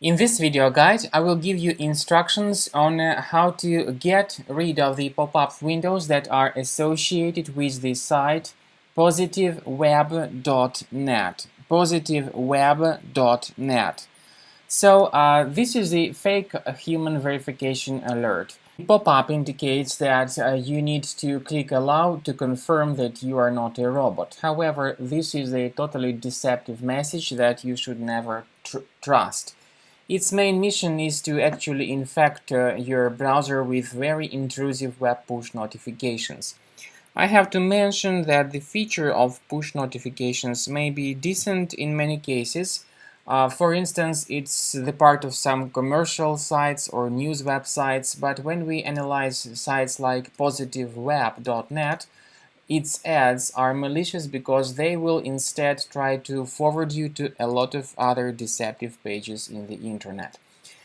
In this video guide, I will give you instructions on how to get rid of the pop-up windows that are associated with the site positiveweb.net. positiveweb.net. So this is the fake human verification alert. The pop-up indicates that you need to click allow to confirm that you are not a robot. However, this is a totally deceptive message that you should never trust. Its main mission is to actually infect your browser with very intrusive web push notifications. I have to mention that the feature of push notifications may be decent in many cases. For instance, it's the part of some commercial sites or news websites, but when we analyze sites like positiveweb.net, its ads are malicious because they will instead try to forward you to a lot of other deceptive pages in the internet.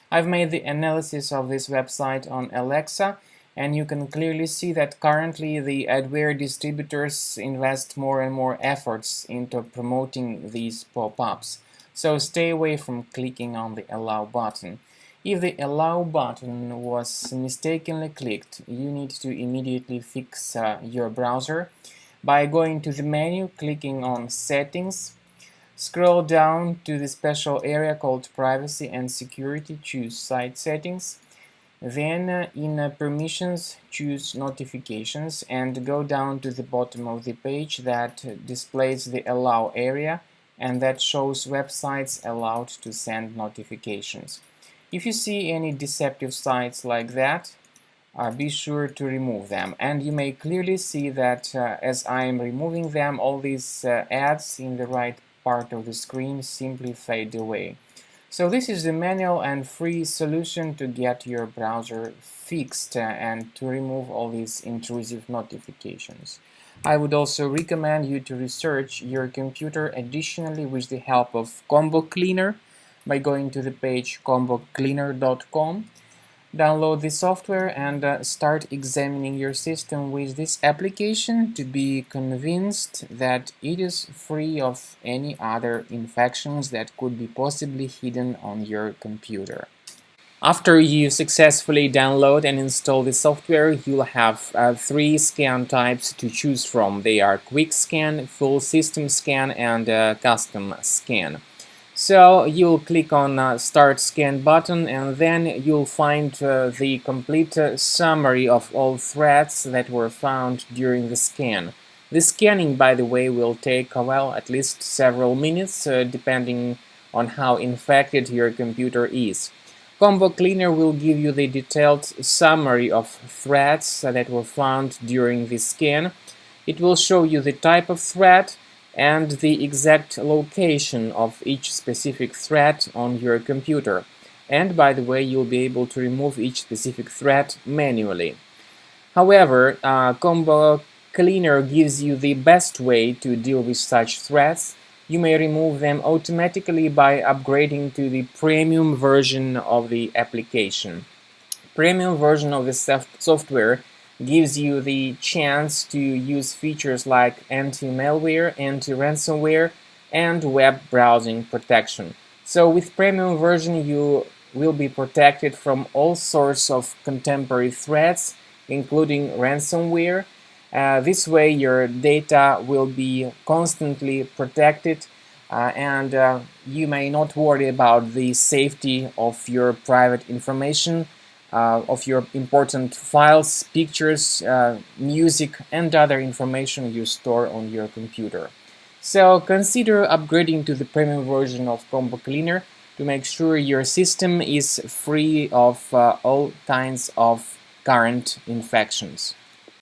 I've made the analysis of this website on Alexa, and you can clearly see that currently the adware distributors invest more and more efforts into promoting these pop-ups. So stay away from clicking on the allow button. If the allow button was mistakenly clicked, you need to immediately fix your browser by going to the menu, clicking on Settings. Scroll down to the special area called Privacy and Security, choose Site Settings. Then in Permissions, choose Notifications and go down to the bottom of the page that displays the Allow area and that shows websites allowed to send notifications. If you see any deceptive sites like that, be sure to remove them. And you may clearly see that as I am removing them, all these ads in the right part of the screen simply fade away. So this is the manual and free solution to get your browser fixed and to remove all these intrusive notifications. I would also recommend you to research your computer additionally with the help of Combo Cleaner by going to the page combocleaner.com. Download the software and start examining your system with this application to be convinced that it is free of any other infections that could be possibly hidden on your computer. After you successfully download and install the software, you'll have three scan types to choose from. They are Quick Scan, Full System Scan, and Custom Scan. So you'll click on Start Scan button, and then you'll find the complete summary of all threads that were found during the scan. The scanning, by the way, will take, well, at least several minutes, depending on how infected your computer is. Combo Cleaner will give you the detailed summary of threads that were found during the scan. It will show you the type of thread and the exact location of each specific thread on your computer. And by the way, you'll be able to remove each specific thread manually. However, Combo Cleaner gives you the best way to deal with such threads. You may remove them automatically by upgrading to the premium version of the application. Premium version of the software gives you the chance to use features like anti-malware, anti-ransomware, and web browsing protection. So with premium version you will be protected from all sorts of contemporary threats, including ransomware. This way your data will be constantly protected and you may not worry about the safety of your private information, of your important files, pictures, music, and other information you store on your computer. So consider upgrading to the premium version of Combo Cleaner to make sure your system is free of all kinds of current infections.